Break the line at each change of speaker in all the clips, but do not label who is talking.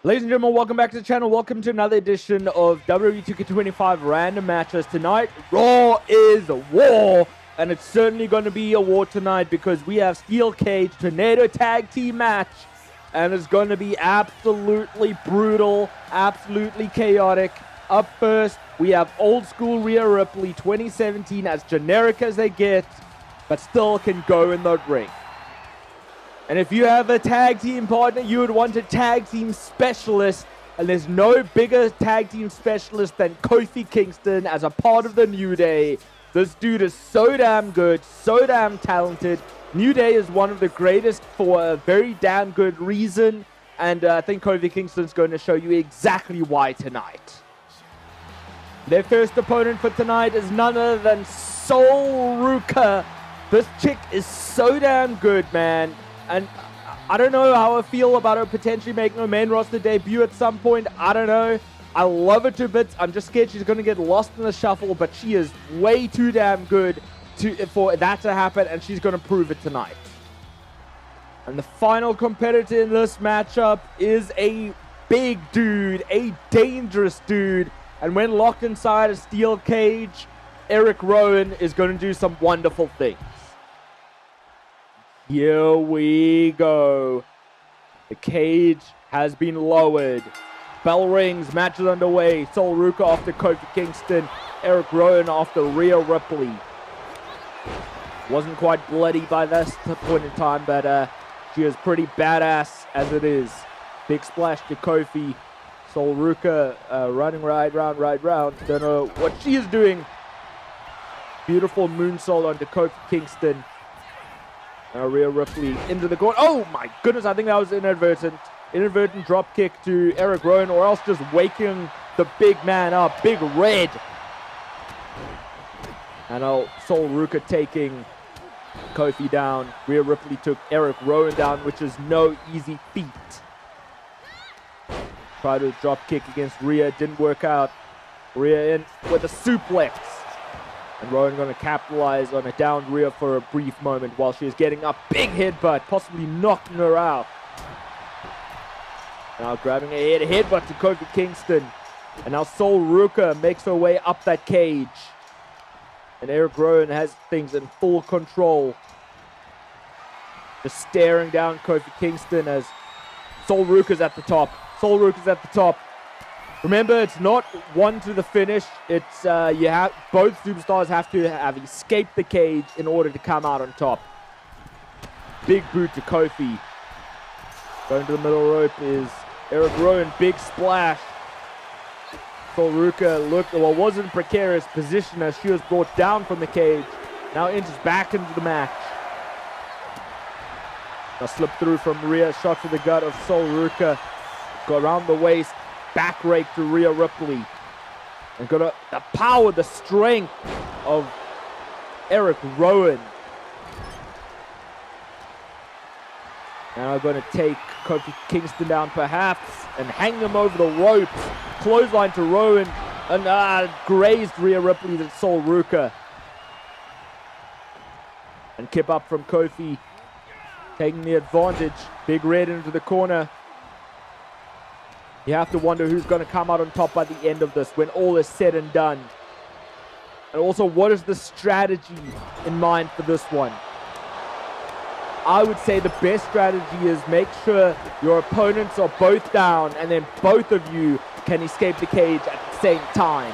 Ladies and gentlemen, welcome back to the channel. Welcome to another edition of WWE 2K25 random matches. Tonight, Raw is war, and it's certainly going to be a war tonight because we have Steel Cage Tornado Tag Team match, and it's going to be absolutely brutal, absolutely chaotic. Up first, we have old school Rhea Ripley 2017, as generic as they get, but still can go in the ring. And if you have a tag team partner, you would want a tag team specialist. And there's no bigger tag team specialist than Kofi Kingston as a part of the New Day. This dude is so damn good, so damn talented. New Day is one of the greatest for a very damn good reason. And I think Kofi Kingston's going to show you exactly why tonight. Their first opponent for tonight is none other than Ruca. This chick is so damn good, man. And I don't know how I feel about her potentially making a main roster debut at some point. I don't know. I love her to bits. I'm just scared she's going to get lost in the shuffle, but she is way too damn good for that to happen, and she's going to prove it tonight. And the final competitor in this matchup is a big dude, a dangerous dude. And when locked inside a steel cage, Erick Rowan is going to do some wonderful things. Here we go. The cage has been lowered. Bell rings, match is underway. Ruca after Kofi Kingston. Erick Rowan after Rhea Ripley. Wasn't quite bloody by this point in time, but she is pretty badass as it is. Big splash to Kofi. Ruca running right round. Don't know what she is doing. Beautiful moonsault onto Kofi Kingston. Rhea Ripley into the corner. Oh my goodness, I think that was inadvertent. Inadvertent drop kick to Erick Rowan, or else just waking the big man up. Big Red. And Ruca taking Kofi down. Rhea Ripley took Erick Rowan down, which is no easy feat. Tried a drop kick against Rhea, didn't work out. Rhea in with a suplex. And Rowan going to capitalize on a downed Rhea for a brief moment while she is getting a big headbutt, possibly knocking her out. Now grabbing a headbutt to Kofi Kingston. And now Ruca makes her way up that cage. And Erick Rowan has things in full control. Just staring down Kofi Kingston as Ruca's at the top. Ruca's at the top. Remember, it's not one to the finish. It's both superstars have to have escaped the cage in order to come out on top. Big boot to Kofi. Going to the middle rope is Erick Rowan. Big splash. Ruca was in precarious position as she was brought down from the cage. Now enters back into the match. Now slip through from Rhea. Shot to the gut of Ruca. Go around the waist. Back rake to Rhea Ripley. And got the power, the strength of Erick Rowan. Now going to take Kofi Kingston down perhaps and hang him over the ropes. Clothesline to Rowan. And grazed Rhea Ripley to Ruca. And kip up from Kofi. Taking the advantage. Big Red into the corner. You have to wonder who's going to come out on top by the end of this when all is said and done. And also, what is the strategy in mind for this one? I would say the best strategy is make sure your opponents are both down and then both of you can escape the cage at the same time.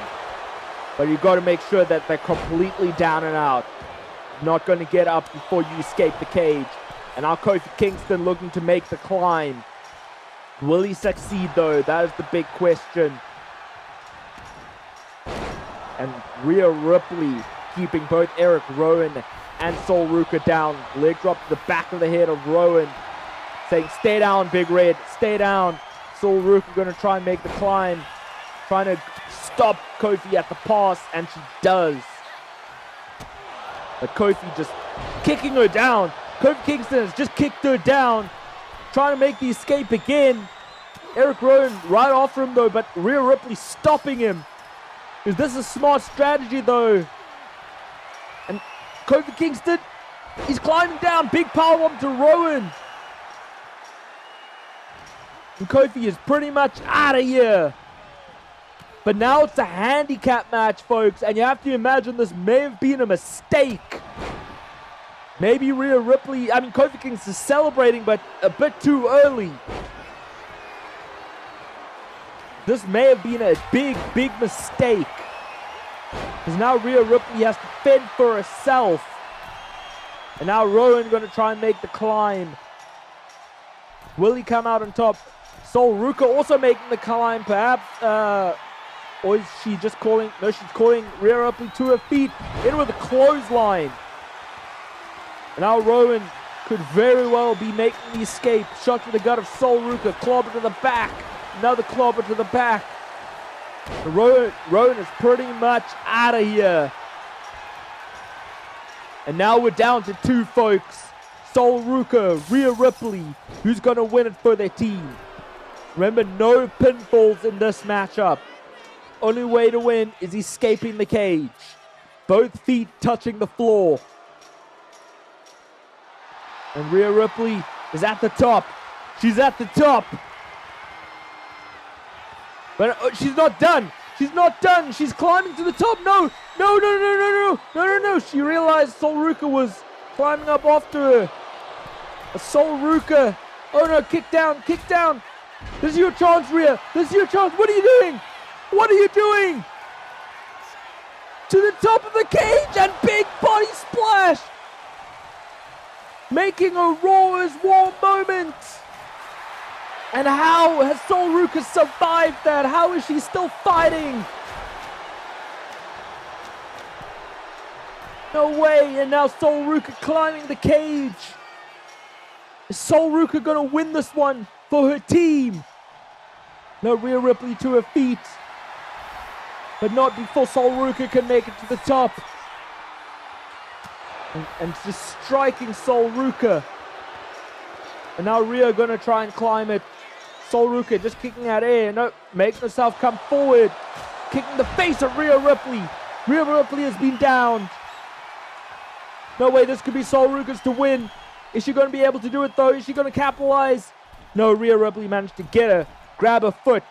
But you've got to make sure that they're completely down and out. Not going to get up before you escape the cage. And now Kofi Kingston looking to make the climb. Will he succeed though? That is the big question. And Rhea Ripley keeping both Erick Rowan and Ruca down. Leg drop to the back of the head of Rowan. Saying, stay down, Big Red. Stay down. Ruca going to try and make the climb. Trying to stop Kofi at the pass. And she does. But Kofi just kicking her down. Kofi Kingston has just kicked her down. Trying to make the escape again. Erick Rowan right after him though, but Rhea Ripley stopping him. Is this a smart strategy though? And Kofi Kingston, he's climbing down. Big powerbomb to Rowan. And Kofi is pretty much out of here. But now it's a handicap match, folks. And you have to imagine this may have been a mistake. Maybe Rhea Ripley, Kofi Kingston is celebrating, but a bit too early. This may have been a big, big mistake. Because now Rhea Ripley has to fend for herself. And now Rowan going to try and make the climb. Will he come out on top? Sol Ruca also making the climb, perhaps. Or is she just calling? No, she's calling Rhea Ripley to her feet. In with a clothesline. And now Rowan could very well be making the escape. Shot to the gut of Sol Ruca. Clobber to the back. Another clobber to the back. Rowan is pretty much out of here. And now we're down to 2 folks. Sol Ruca, Rhea Ripley. Who's going to win it for their team? Remember, no pinfalls in this matchup. Only way to win is escaping the cage. Both feet touching the floor. And Rhea Ripley is at the top. She's at the top. But she's not done. She's not done. She's climbing to the top. No. She realized Sol Ruca was climbing up after her. Sol Ruca. Oh no, kick down. This is your chance, Rhea. This is your chance. What are you doing? What are you doing? To the top of the cage and big body splash. Making a Raw is War moment. And how has Sol Ruca survived that? How is she still fighting? No way. And now Sol Ruca climbing the cage. Is Sol Ruca going to win this one for her team? No, Rhea Ripley to her feet. But not before Sol Ruca can make it to the top. And just striking Sol Ruca. And now Rhea going to try and climb it. Sol Ruca just kicking out air. No, making herself come forward. Kicking the face of Rhea Ripley. Rhea Ripley has been downed. No way, this could be Sol Ruca's to win. Is she going to be able to do it though? Is she going to capitalize? No, Rhea Ripley managed to get her, grab her foot,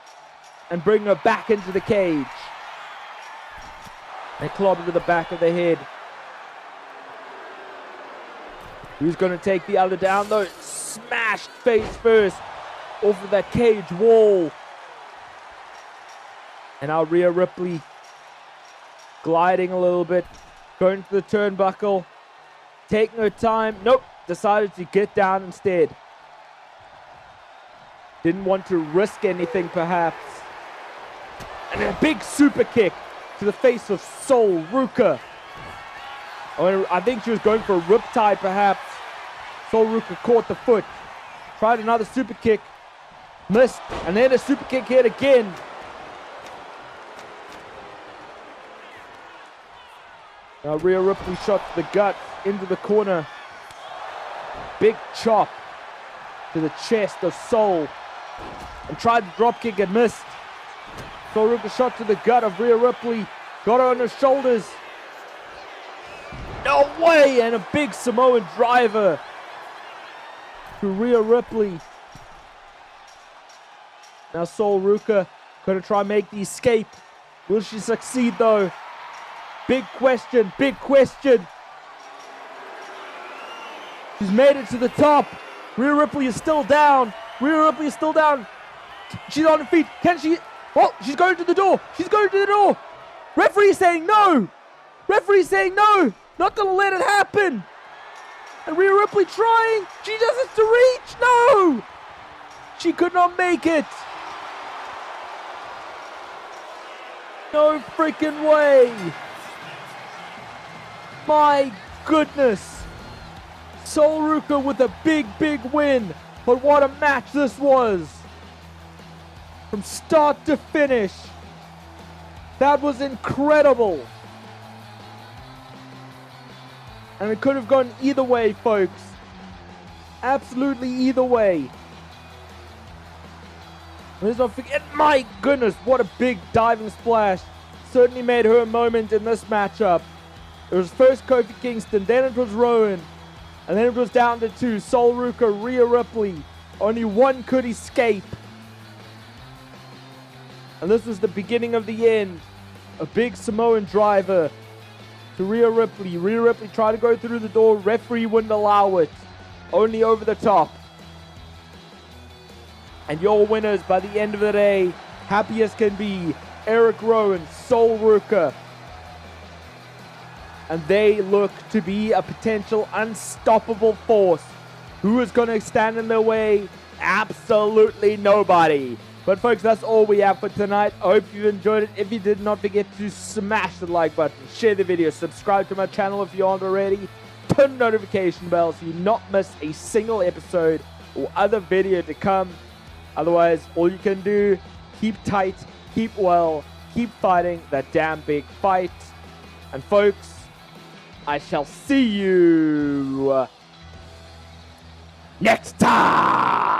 and bring her back into the cage. And clobber to the back of the head. Who's going to take the other down though? Smashed face first off of that cage wall. And now Rhea Ripley gliding a little bit, going to the turnbuckle, taking her time. Nope, decided to get down instead. Didn't want to risk anything perhaps. And a big super kick to the face of Sol Ruca. I think she was going for a riptide perhaps. Sol Ruca caught the foot. Tried another super kick. Missed. And then a super kick hit again. Now Rhea Ripley shot to the gut, into the corner. Big chop to the chest of Sol. And tried to drop kick and missed. Sol Ruca shot to the gut of Rhea Ripley. Got her on her shoulders. No way! And a big Samoan driver to Rhea Ripley. Now Sol Ruca going to try and make the escape. Will she succeed though? Big question, big question. She's made it to the top. Rhea Ripley is still down. Rhea Ripley is still down. She's on her feet. Can she? Oh, she's going to the door. She's going to the door. Referee saying no. Referee saying no. Not going to let it happen. And Rhea Ripley trying. She doesn't to reach. No. She could not make it. No freaking way. My goodness. Sol Ruca with a big, big win. But what a match this was. From start to finish. That was incredible. And it could have gone either way, folks. Absolutely either way. Let's not forget, my goodness, what a big diving splash. Certainly made her a moment in this matchup. It was first Kofi Kingston, then it was Rowan. And then it was down to 2, Sol Ruca, Rhea Ripley. Only one could escape. And this was the beginning of the end. A big Samoan driver to Rhea Ripley. Rhea Ripley tried to go through the door. Referee wouldn't allow it. Only over the top. And your winners by the end of the day, happy as can be, Erick, Rowan, Ruca. And they look to be a potential unstoppable force. Who is going to stand in their way? Absolutely nobody. But folks, that's all we have for tonight. I hope you enjoyed it. If you did, not forget to smash the like button, share the video, subscribe to my channel if you aren't already, turn the notification bell so you not miss a single episode or other video to come. Otherwise, all you can do, keep tight, keep well, keep fighting that damn big fight. And folks, I shall see you next time.